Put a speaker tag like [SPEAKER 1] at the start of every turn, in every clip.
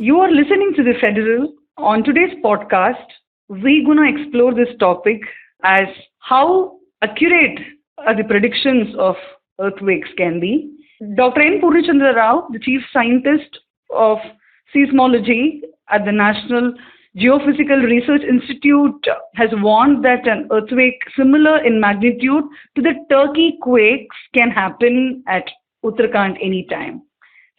[SPEAKER 1] You are listening to The Federal. On today's podcast, we're going to explore this topic as how accurate the predictions of earthquakes can be. Dr. N. Purnachandra Rao, the Chief Scientist of Seismology at the National Geophysical Research Institute, has warned that an earthquake similar in magnitude to the Turkey quakes can happen at Uttarakhand anytime.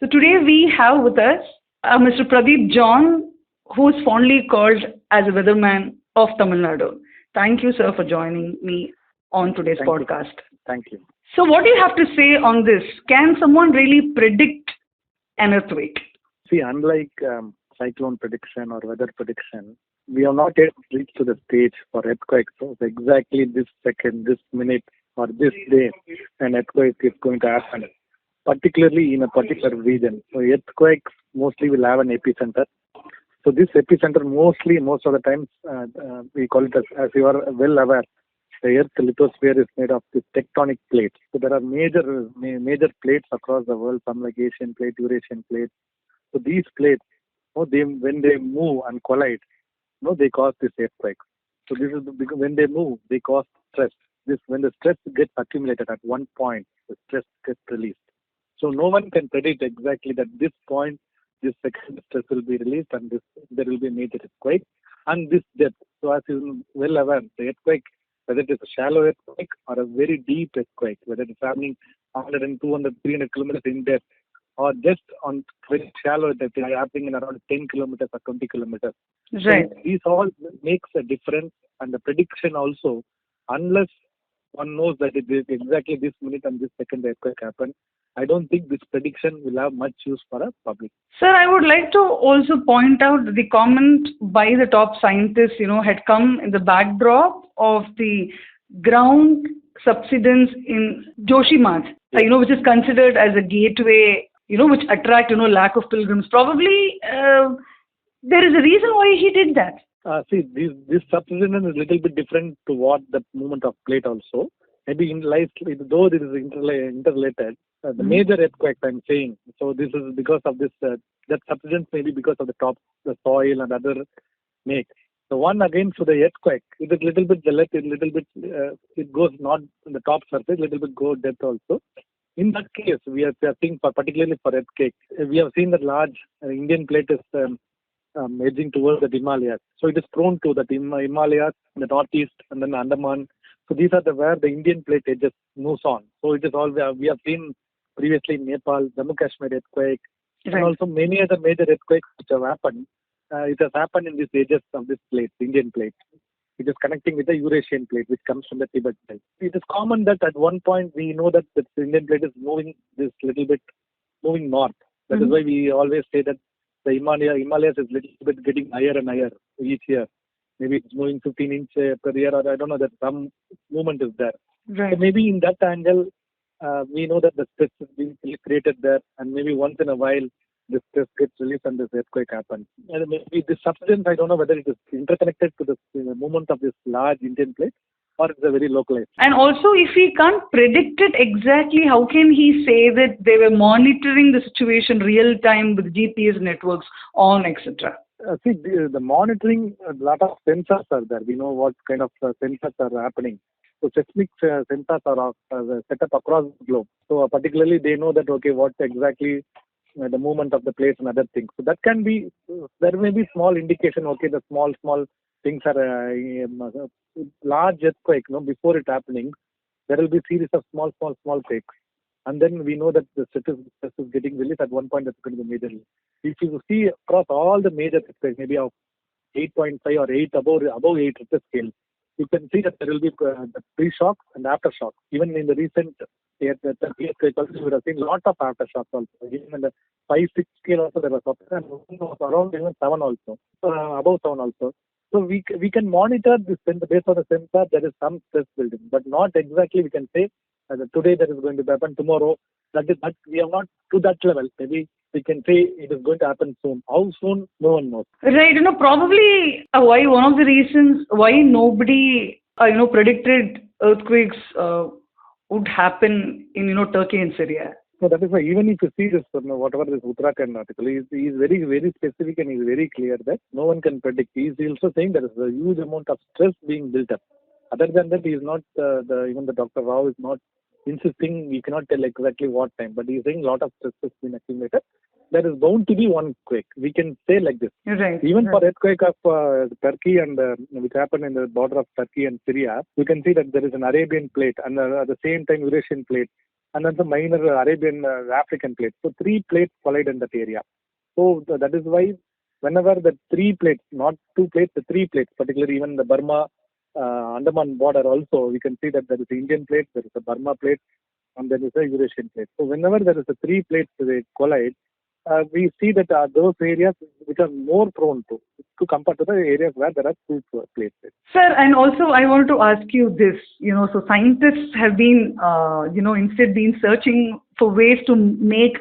[SPEAKER 1] So today we have with us Mr. Pradeep John, who is fondly called as a weatherman of Tamil Nadu. Thank you, sir, for joining me on today's podcast.
[SPEAKER 2] Thank you.
[SPEAKER 1] So what do you have to say on this? Can someone really predict an earthquake?
[SPEAKER 2] See, unlike cyclone prediction or weather prediction, we have not yet reached to the stage for earthquakes. So exactly this second, this minute, or this day, an earthquake is going to happen, particularly in a particular region. So earthquakes mostly will have an epicenter. So this epicenter most of the times, we call it as you are well aware, the Earth's lithosphere is made of this tectonic plates. So there are major plates across the world, some like Asian plate, Eurasian plate. So these plates, when they move and collide, they cause this earthquake. So this is because when they move, they cause stress. When the stress gets accumulated at one point, the stress gets released. So no one can predict exactly that this point, this second stress will be released and there will be a major earthquake and this depth. So as you well aware, the earthquake, whether it is a shallow earthquake or a very deep earthquake, whether it is happening 100 and 200, 300 kilometers in depth or just on very shallow depth, happening in around 10 kilometers or 20 kilometers.
[SPEAKER 1] Right.
[SPEAKER 2] So these all makes a difference, and the prediction also, unless one knows that it is exactly this minute and this second the earthquake happened, I don't think this prediction will have much use for a public.
[SPEAKER 1] Sir, I would like to also point out that the comment by the top scientists, had come in the backdrop of the ground subsidence in Joshimath, which is considered as a gateway, which attract, lack of pilgrims. Probably there is a reason why he did that.
[SPEAKER 2] See, this subsidence is a little bit different to what the movement of plate also. Maybe in life, though it is interrelated, the major earthquakes I'm saying, so this is because of this, that subsidence maybe because of the soil and other make. So one again for the earthquake, it is little bit, it goes not in the top surface, little bit go depth also. In that case, we are seeing particularly for earthquake, we have seen that large Indian plate is edging towards the Himalayas. So it is prone to the Himalayas, the northeast, and then Andaman. So these are where the Indian plate edges moves on. So it is all we have seen previously in Nepal, Jammu Kashmir earthquake,
[SPEAKER 1] Right.
[SPEAKER 2] and also many other major earthquakes which have happened. It has happened in these edges of this plate, Indian plate. It is connecting with the Eurasian plate, which comes from the Tibet belt. It is common that at one point we know that the Indian plate is moving north. That is why we always say that the Himalayas is little bit getting higher and higher each year. Maybe it's moving 15 inches per year, or I don't know, that some movement is there.
[SPEAKER 1] Right.
[SPEAKER 2] So maybe in that angle, we know that the stress is being created there, and maybe once in a while, the stress gets released and this earthquake happens. And maybe this substance, I don't know whether it is interconnected to the movement of this large Indian plate, or it's a very localized.
[SPEAKER 1] And also, if he can't predict it exactly, how can he say that they were monitoring the situation real time with GPS networks on, etc.?
[SPEAKER 2] See, the monitoring, a lot of sensors are there. We know what kind of sensors are happening. So seismic sensors are set up across the globe. So particularly they know that, okay, what exactly the movement of the plates and other things. So that can be, there may be small indication, okay, the small things are large earthquake, before it happening, there will be series of small quakes. And then we know that the stress is getting released at one point. That's going to be major. If you see across all the major earthquakes, maybe of 8.5 or 8 above 8 Richter scale, you can see that there will be the pre-shock and aftershock. Even in the recent earthquake also, you would have seen a lot of aftershocks also. Even in the 5-6 scale also there was and around even 7 also, above 7 also. So we can monitor this based on the sensor. There is some stress building, but not exactly we can say today that is going to happen, tomorrow. That we are not to that level. Maybe we can say it is going to happen soon. How soon? No one knows.
[SPEAKER 1] Right. Probably why one of the reasons why nobody predicted earthquakes would happen in Turkey and Syria.
[SPEAKER 2] No, that is why even if you see this, whatever this Uttarakhand article, he is very, very specific and he is very clear that no one can predict. He is also saying there is a huge amount of stress being built up. Other than that, he is not, even the Dr. Rao is not insisting, we cannot tell exactly what time, but he is saying a lot of stress has been accumulated. There is bound to be one quake. We can say like this.
[SPEAKER 1] Right.
[SPEAKER 2] Even for earthquake of Turkey and which happened in the border of Turkey and Syria, you can see that there is an Arabian plate and at the same time Eurasian plate and then the minor Arabian African plate. So three plates collide in that area. So that is why whenever the three plates, not two plates, the three plates, particularly even the Burma Andaman border also, we can see that there is an Indian plate, there is a Burma plate, and there is a Eurasian plate. So whenever there is a three plates they collide, we see that those areas which are more prone to compare to the areas where there are two plates.
[SPEAKER 1] Sir, and also I want to ask you this, so scientists have been, instead been searching for ways to make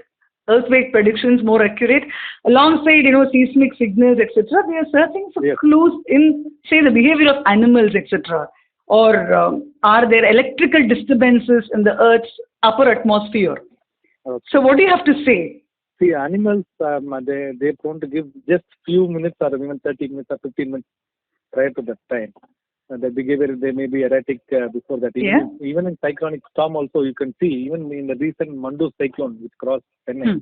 [SPEAKER 1] earthquake predictions more accurate, alongside, seismic signals, etc. They are searching for clues in, say, the behavior of animals, etc. Or are there electrical disturbances in the Earth's upper atmosphere?
[SPEAKER 2] Okay.
[SPEAKER 1] So what do you have to say?
[SPEAKER 2] See, animals, they're prone to give just few minutes or even 30 minutes or 15 minutes prior to that time. The behavior, they may be erratic before that. Even in cyclonic storm also, you can see, even in the recent Mandu cyclone which crossed Chennai,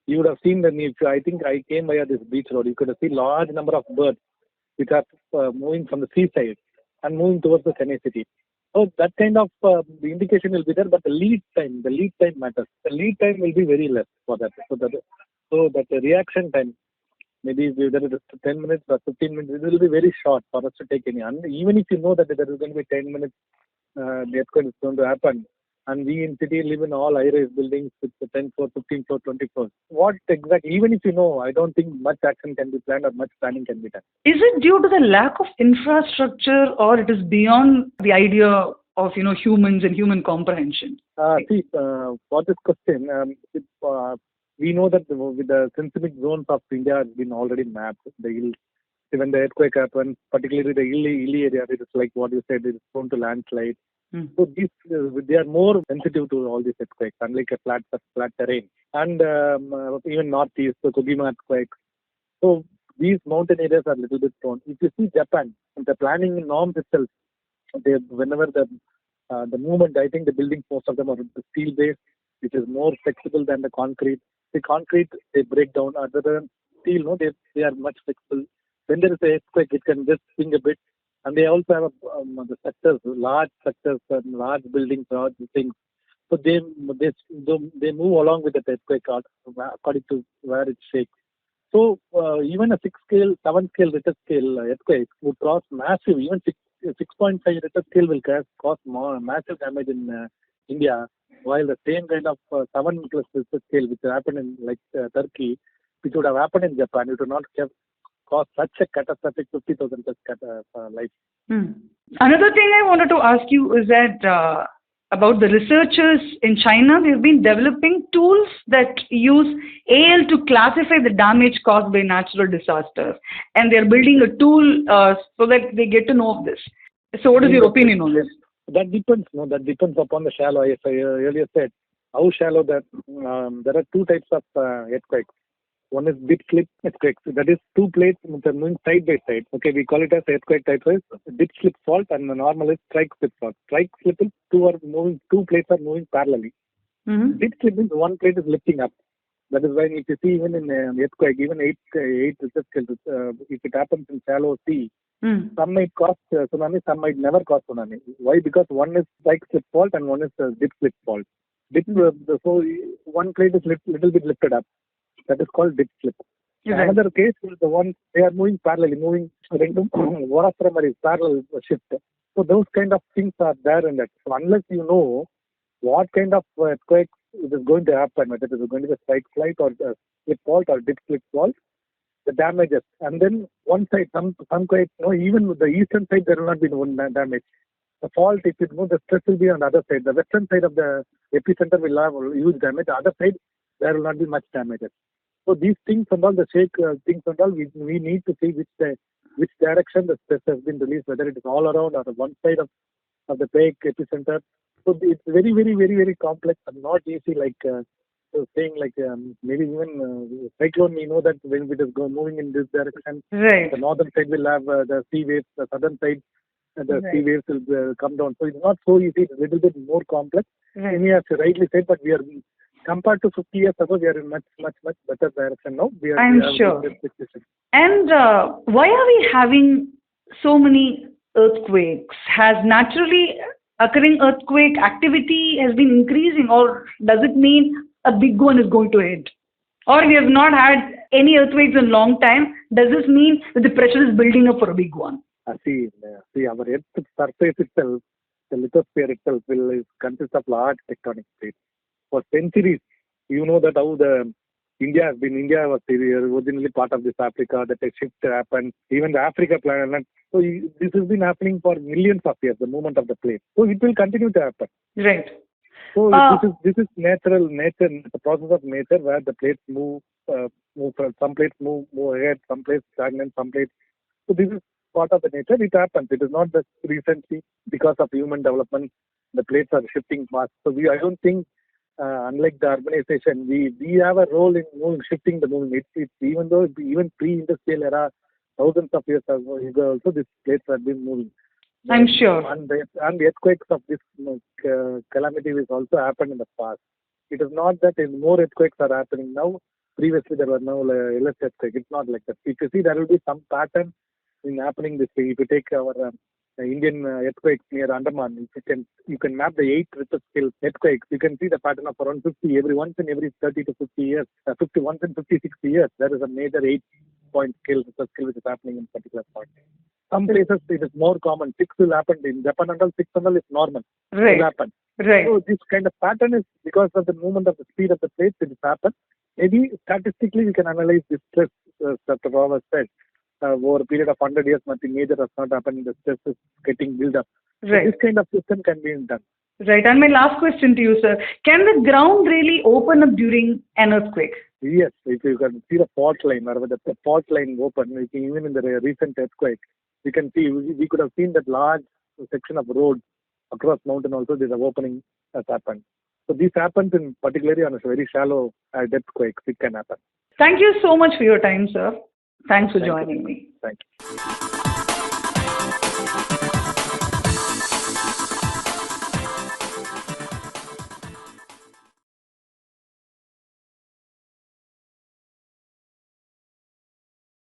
[SPEAKER 2] you would have seen I think I came via this beach road, you could have seen large number of birds which are moving from the seaside and moving towards the Chennai city. So that kind of the indication will be there, but the lead time matters. The lead time will be very less for that. So that the reaction time, maybe whether it is 10 minutes or 15 minutes, it will be very short for us to take any. And even if you know that there is going to be 10 minutes, the earthquake is going to happen, and we in city live in all high-rise buildings with the 10 floor, 15 floor, 20 floors. What exactly, even if you know, I don't think much action can be planned or much planning can be done.
[SPEAKER 1] Is it due to the lack of infrastructure, or it is beyond the idea of, humans and human comprehension?
[SPEAKER 2] See, for this question, we know that with the seismic zones of India has been already mapped. The hills, when the earthquake happens, particularly the hilly area, it is like what you said, it is prone to landslide. So these they are more sensitive to all these earthquakes, unlike a flat terrain. And even northeast, the Kogima earthquake. So these mountain areas are a little bit prone. If you see Japan, the planning norms itself, whenever the movement, I think the buildings, most of them are steel based, which is more flexible than the concrete. The concrete, they break down. Other than steel, no, they are much flexible. When there is an earthquake, it can just swing a bit. And they also have the structures, large structures, large buildings, large things. So they move along with the earthquake according to where it shakes. So even a 6-scale, 7-scale Richter scale earthquake would cause massive, even 6.5 Richter scale will cause massive damage in India, while the same kind of 7 plus Richter scale which happened in Turkey, which would have happened in Japan, it would not have caused such a catastrophic 50,000 lives.
[SPEAKER 1] Another thing I wanted to ask you is that about the researchers in China, they've been developing tools that use AL to classify the damage caused by natural disasters. And they're building a tool so that they get to know of this. So what is your opinion on this?
[SPEAKER 2] That depends. No, that depends upon the shallow. As I earlier said, how shallow that there are two types of earthquakes. One is dip slip earthquakes. That is two plates which are moving side by side. Okay, we call it as earthquake type is dip slip fault, and the normal is strike slip fault. Strike slip is two plates are moving parallelly. Dip slip means one plate is lifting up. That is why if you see even in earthquake, even 8 Richter scale, if it happens in shallow sea, some might cause tsunami, some might never cause tsunami. Why? Because one is strike slip fault and one is dip slip fault. So one plate is little bit lifted up. That is called dip slip. Right. Another case is the one they are moving parallelly, moving parallel shift. So those kind of things are there in that. So unless you know what kind of earthquake is going to happen, whether it is going to be a strike slide or a slip fault or dip slip fault, the damages. And then one side, some quite, even with the eastern side, there will not be no damage. The fault, if you know, the stress will be on the other side. The western side of the epicenter will have huge damage. The other side, there will not be much damage. So these things and all, the shake things and all, we need to see which direction the stress has been released, whether it is all around or one side of the peak epicenter. So it's very, very, very, very complex and not easy like saying like maybe even cyclone, we know that when it is moving in this direction,
[SPEAKER 1] Right.
[SPEAKER 2] the northern side will have the sea waves, the southern side the sea
[SPEAKER 1] Right.
[SPEAKER 2] waves will come down. So it's not so easy. It's a little bit more complex.
[SPEAKER 1] Right.
[SPEAKER 2] And as you rightly said, but we are compared to 50 years ago, we are in much better direction now. We
[SPEAKER 1] I'm
[SPEAKER 2] have
[SPEAKER 1] sure.
[SPEAKER 2] this situation.
[SPEAKER 1] And why are we having so many earthquakes? Has naturally occurring earthquake activity has been increasing, or does it mean a big one is going to hit? Or we have not had any earthquakes in a long time. Does this mean that the pressure is building up for a big one?
[SPEAKER 2] See, our Earth's surface itself, the lithosphere itself, will consist of large tectonic plates. For centuries, you know that how the India was originally part of this Africa, that a shift happened, even the Africa planet. So this has been happening for millions of years, the movement of the plate. So it will continue to happen.
[SPEAKER 1] Right.
[SPEAKER 2] So this is nature, the process of nature where the plates move from some plates move ahead, some plates stagnant, some plates. So this is part of the nature. It happens. It is not just recently because of human development. The plates are shifting fast. So I don't think, unlike the urbanization, we have a role in shifting the movement. It's even though even pre-industrial era, thousands of years ago, also these plates have been moving.
[SPEAKER 1] I'm sure.
[SPEAKER 2] And the earthquakes of this calamity has also happened in the past. It is not that more earthquakes are happening now. Previously, there were no less earthquakes. It's not like that. If you see, there will be some pattern in happening this way. If you take our Indian earthquakes near Andaman, you can map the 8 Richter scale earthquakes. You can see the pattern of around 50 once in every 30 to 50 years. 50 once in 50, 60 years. There is a major 8-point scale Richter scale which is happening in particular point. Some places it is more common. 6 will happen in Japan and all. 6 and all is normal.
[SPEAKER 1] Right.
[SPEAKER 2] It will happen.
[SPEAKER 1] Right.
[SPEAKER 2] So this kind of pattern is because of the movement of the speed of the plates. It has happened. Maybe statistically we can analyze this stress that Rawa said. Over a period of 100 years, nothing major has not happened. The stress is getting built up.
[SPEAKER 1] Right.
[SPEAKER 2] So this kind of system can be done.
[SPEAKER 1] Right. And my last question to you, sir. Can the ground really open up during an earthquake?
[SPEAKER 2] Yes. If you can see the fault line, or the fault line open, even in the recent earthquake, we can see, we could have seen that large section of road across mountain also, there's an opening has happened. So this happens particularly on a very shallow depth quakes. It can happen.
[SPEAKER 1] Thank you so much for your time, sir. Thanks for joining me.
[SPEAKER 2] Thank you.